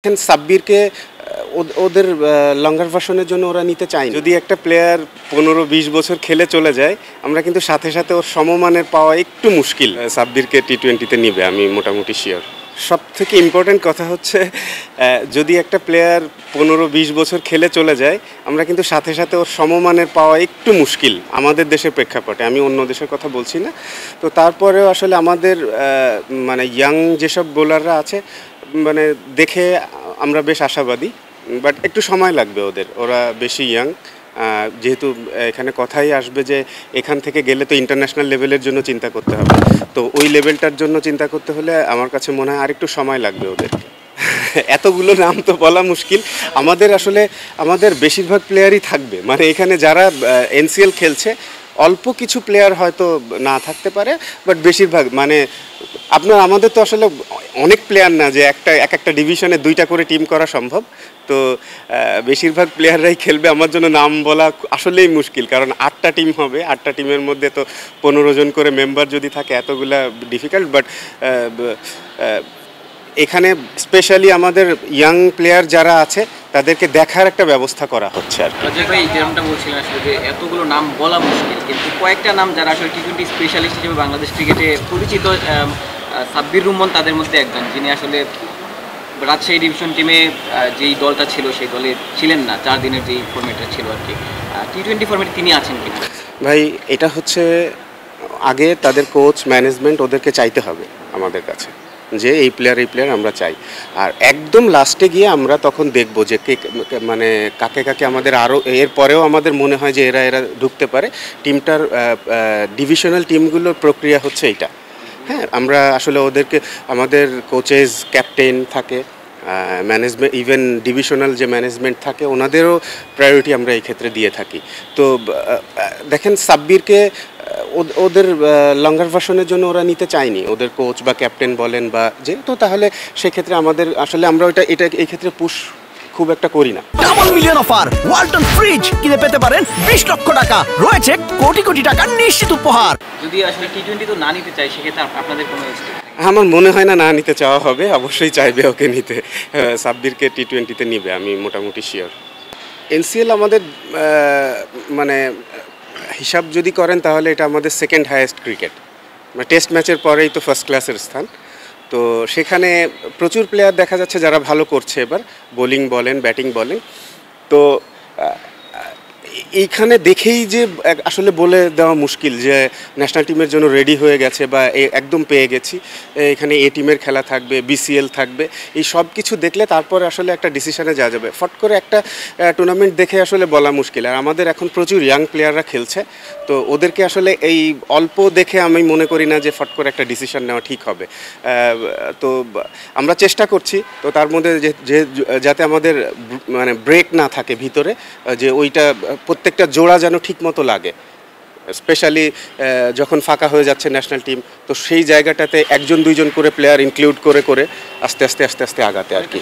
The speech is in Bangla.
সাব্বিরকে ওদের লঙ্গার ভার্সনের জন্য ওরা নিতে চায়। যদি একটা প্লেয়ার 15-20 বছর খেলে চলে যায়, আমরা কিন্তু সাথে সাথে ওর সমমানের পাওয়া একটু মুশকিল। সাব্বিরকে টি-20-তে নিবে, আমি মোটামুটি শিওর। সব থেকে ইম্পর্টেন্ট কথা হচ্ছে, যদি একটা প্লেয়ার 15-20 বছর খেলে চলে যায়, আমরা কিন্তু সাথে সাথে ওর সমমানের পাওয়া একটু মুশকিল আমাদের দেশের প্রেক্ষাপটে। আমি অন্য দেশের কথা বলছি না। তো তারপরেও আসলে আমাদের মানে ইয়াং যেসব বোলাররা আছে, মানে দেখে আমরা বেশ আশাবাদী, বাট একটু সময় লাগবে ওরা বেশি ইয়াং। যেহেতু এখানে কথাই আসবে যে এখান থেকে গেলে তো ইন্টারন্যাশনাল লেভেলের জন্য চিন্তা করতে হবে, তো ওই লেভেলটার জন্য চিন্তা করতে হলে আমার কাছে মনে হয় আরেকটু সময় লাগবে ওদেরকে। এতগুলো নাম তো বলা মুশকিল। আমাদের বেশিরভাগ প্লেয়ারই থাকবে, মানে এখানে যারা এনসিএল খেলছে অল্প কিছু প্লেয়ার হয়তো না থাকতে পারে, বাট বেশিরভাগ মানে আমাদের তো আসলে অনেক প্লেয়ার না যে একটা ডিভিশনে 2টা করে টিম করা সম্ভব। তো বেশিরভাগ প্লেয়াররাই খেলবে। আমার জন্য নাম বলা আসলেই মুশকিল, কারণ 8টা টিম হবে, 8টা টিমের মধ্যে তো 15 জন করে মেম্বার যদি থাকে, এতগুলা ডিফিকাল্ট। বাট এখানে স্পেশালি আমাদের ইয়াং প্লেয়ার যারা আছে তাদেরকে দেখার একটা ব্যবস্থা করা হচ্ছে আর কি। ভাই যেমনটা বলছিলেন আসলে যে এতগুলো নাম বলা মুশকিল, কিন্তু কয়েকটা নাম যারা আসলে টি-20 স্পেশালিস্ট হিসেবে বাংলাদেশ ক্রিকেটে পরিচিত, সাব্বির রহমান তাদের মধ্যে একজন, যিনি আসলে রাজশাহী ডিভিশন টিমে যেই দলটা ছিল সেই দলে ছিলেন না, 4 দিনের যেই ফর্মেটটা ছিল আর কি, টি-20 ফর্মেটে তিনি আছেন কিনা? ভাই এটা হচ্ছে আগে তাদের কোচ ম্যানেজমেন্ট ওদেরকে চাইতে হবে আমাদের কাছে যে এই প্লেয়ার আমরা চাই, আর একদম লাস্টে গিয়ে আমরা তখন দেখব যে মানে কাকে আমাদের আরও এরপরেও আমাদের মনে হয় যে এরা ঢুকতে পারে। টিমটার ডিভিশনাল টিমগুলোর প্রক্রিয়া হচ্ছে এইটা। হ্যাঁ, আমরা আসলে ওদেরকে, আমাদের কোচেস ক্যাপ্টেন থাকে, ম্যানেজমেন্ট, ইভেন ডিভিশনাল যে ম্যানেজমেন্ট থাকে, ওনাদেরও প্রায়োরিটি আমরা এই ক্ষেত্রে দিয়ে থাকি। তো দেখেন, সাব্বিরকে ওদের লঙ্গার ভার্সনের জন্য ওরা নিতে চায়নি, ওদের কোচ বা ক্যাপ্টেন বলেন বা যে, তো তাহলে সেক্ষেত্রে আমাদের আসলে আমরা এটা এই ক্ষেত্রে পুশ খুব একটা করি না। Double million offer Walton fridge কিনে পেতে পারেন 20 লক্ষ টাকা, রয়েছে কোটি কোটি টাকার নিশ্চিত উপহার। যদি আসলে টি-20 তো না নিতে চাই, সেক্ষেত্রে আপনাদের কোনো আমার মনে হয় না নিতে চাওয়া হবে, অবশ্যই চাইবে ওকে নিতে। সাব্বিরকে টি-20-তে নিবে, আমি মোটামুটি শিওর। এনসিএল আমাদের মানে হিসাব যদি করেন তাহলে এটা আমাদের সেকেন্ড হাইয়েস্ট ক্রিকেট, মানে টেস্ট ম্যাচের পরেই তো ফার্স্ট ক্লাসের স্থান। তো সেখানে প্রচুর প্লেয়ার দেখা যাচ্ছে যারা ভালো করছে এবার, বোলিং বলেন ব্যাটিং বলেন। তো এইখানে দেখেই যে আসলে বলে দেওয়া মুশকিল যে ন্যাশনাল টিমের জন্য রেডি হয়ে গেছে বা একদম পেয়ে গেছি, এখানে এ টিমের খেলা থাকবে, বিসিএল থাকবে, এই সব কিছু দেখলে তারপরে আসলে একটা ডিসিশনে যাওয়া যাবে। ফট করে একটা টুর্নামেন্ট দেখে আসলে বলা মুশকিল। আর আমাদের এখন প্রচুর ইয়াং প্লেয়াররা খেলছে, তো ওদেরকে আসলে এই অল্প দেখে আমি মনে করি না যে ফট করে একটা ডিসিশন নেওয়া ঠিক হবে। তো আমরা চেষ্টা করছি, তো তার মধ্যে যাতে আমাদের মানে ব্রেক না থাকে ভিতরে, যে ওইটা প্রত্যেকটা জোড়া যেন ঠিক মতো লাগে, স্পেশালি যখন ফাঁকা হয়ে যাচ্ছে ন্যাশনাল টিম, তো সেই জায়গাটাতে 1-2 জন করে প্লেয়ার ইনক্লুড করে আস্তে আস্তে আগাতে আর কি।